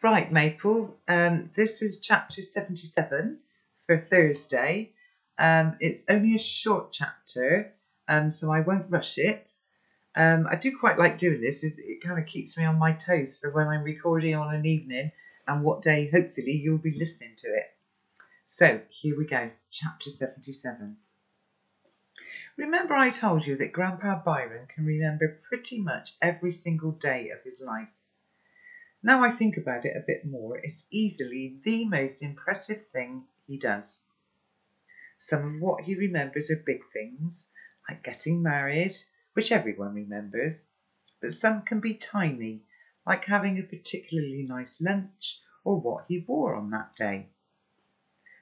Right, Maple, this is chapter 77 for Thursday. It's only a short chapter, so I won't rush it. I do quite like doing this. It kind of keeps me on my toes for when I'm recording on an evening and what day, hopefully, you'll be listening to it. So, here we go, chapter 77. Remember I told you that Grandpa Byron can remember pretty much every single day of his life. Now I think about it a bit more, it's easily the most impressive thing he does. Some of what he remembers are big things, like getting married, which everyone remembers, but some can be tiny, like having a particularly nice lunch or what he wore on that day.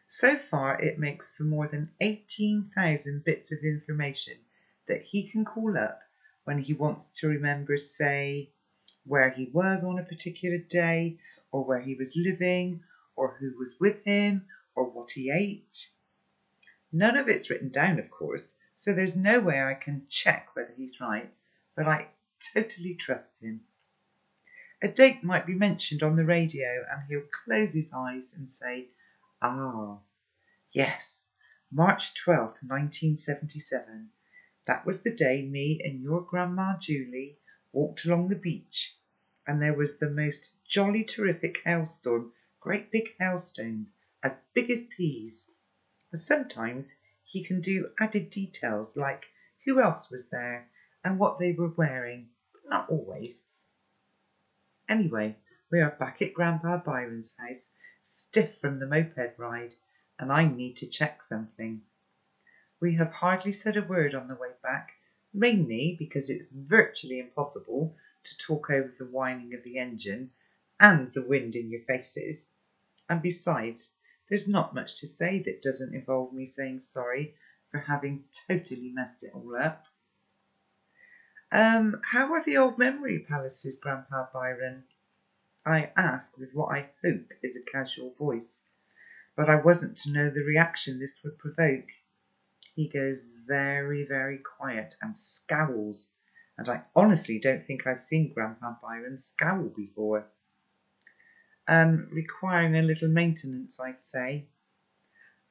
So far it makes for more than 18,000 bits of information that he can call up when he wants to remember, say, where he was on a particular day, or where he was living, or who was with him, or what he ate. None of it's written down, of course, so there's no way I can check whether he's right, but I totally trust him. A date might be mentioned on the radio and he'll close his eyes and say, "Ah, yes, March 12th, 1977. That was the day me and your Grandma Julie walked along the beach, and there was the most jolly terrific hailstorm, great big hailstones, as big as peas." And sometimes he can do added details like who else was there and what they were wearing, but not always. Anyway, we are back at Grandpa Byron's house, stiff from the moped ride, and I need to check something. We have hardly said a word on the way back, mainly because it's virtually impossible to talk over the whining of the engine and the wind in your faces. And besides, there's not much to say that doesn't involve me saying sorry for having totally messed it all up. How are the old memory palaces, Grandpa Byron? I ask with what I hope is a casual voice, but I wasn't to know the reaction this would provoke. He goes very, very quiet and scowls, and I honestly don't think I've seen Grandpa Byron scowl before. Requiring a little maintenance, I'd say.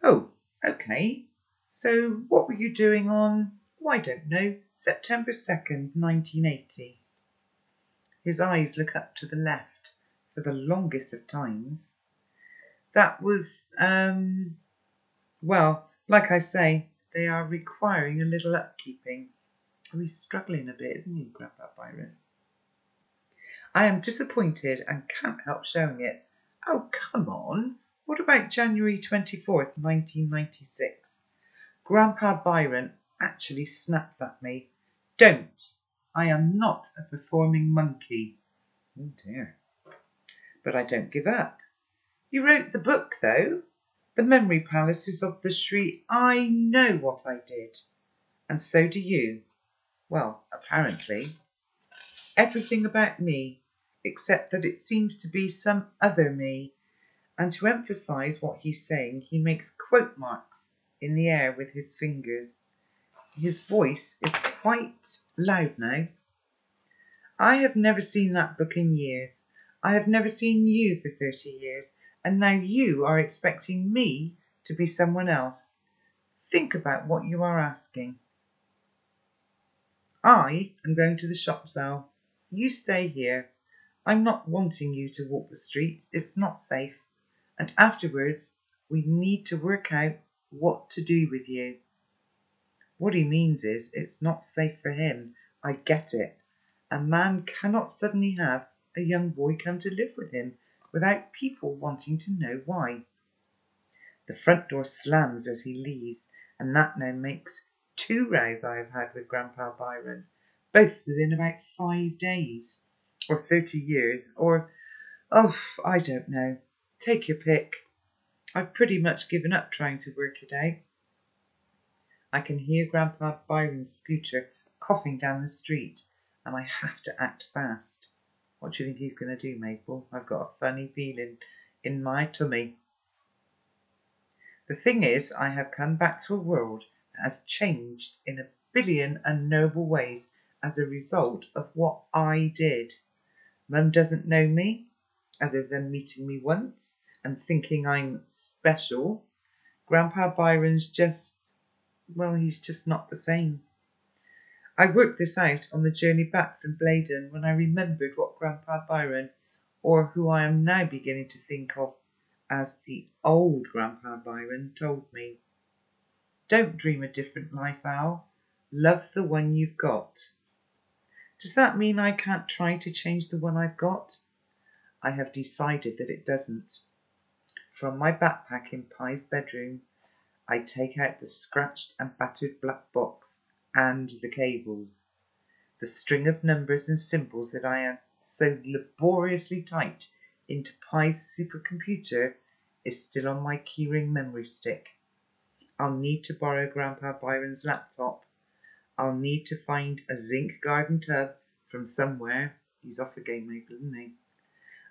Oh, okay. So what were you doing on, I don't know, September 2nd, 1980? His eyes look up to the left for the longest of times. That was, well, like I say, they are requiring a little upkeeping. Oh, he's struggling a bit, isn't he, Grandpa Byron? I am disappointed and can't help showing it. Oh, come on. What about January 24th, 1996? Grandpa Byron actually snaps at me. Don't. I am not a performing monkey. Oh dear. But I don't give up. You wrote the book, though. The Memory Palaces of the Sri. I know what I did. And so do you. Well, apparently. Everything about me, except that it seems to be some other me. And to emphasise what he's saying, he makes quote marks in the air with his fingers. His voice is quite loud now. I have never seen that book in years. I have never seen you for 30 years. And now you are expecting me to be someone else. Think about what you are asking. I am going to the shops now. You stay here. I'm not wanting you to walk the streets. It's not safe. And afterwards, we need to work out what to do with you. What he means is it's not safe for him. I get it. A man cannot suddenly have a young boy come to live with him without people wanting to know why. The front door slams as he leaves, and that now makes 2 rows I have had with Grandpa Byron, both within about 5 days, or 30 years, or, oh, I don't know. Take your pick. I've pretty much given up trying to work it out. I can hear Grandpa Byron's scooter coughing down the street, and I have to act fast. What do you think he's going to do, Maple? I've got a funny feeling in my tummy. The thing is, I have come back to a world that has changed in a billion unknowable ways as a result of what I did. Mum doesn't know me. other than meeting me once and thinking I'm special. Grandpa Byron's just, well, he's just not the same. I worked this out on the journey back from Bladen when I remembered what Grandpa Byron, or who I am now beginning to think of as the old Grandpa Byron, told me. Don't dream a different life, Al. Love the one you've got. Does that mean I can't try to change the one I've got? I have decided that it doesn't. From my backpack in Pie's bedroom, I take out the scratched and battered black box and the cables. The string of numbers and symbols that I had so laboriously typed into Pie's supercomputer is still on my keyring memory stick. I'll need to borrow Grandpa Byron's laptop. I'll need to find a zinc garden tub from somewhere. He's off again, maybe, isn't he?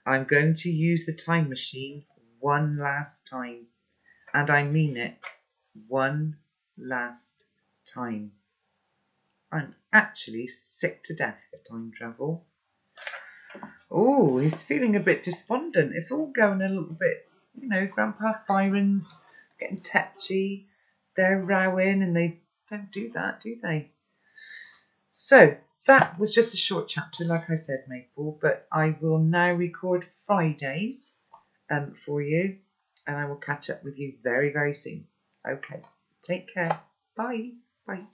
I'm going to use the time machine one last time. And I mean it. One last time. I'm actually sick to death of time travel. Oh, he's feeling a bit despondent. It's all going a little bit, you know, Grandpa Byron's getting tetchy. They're rowing and they don't do that, do they? So that was just a short chapter, like I said, Maple, but I will now record Fridays for you, and I will catch up with you very, very soon. Okay, take care. Bye. Bye.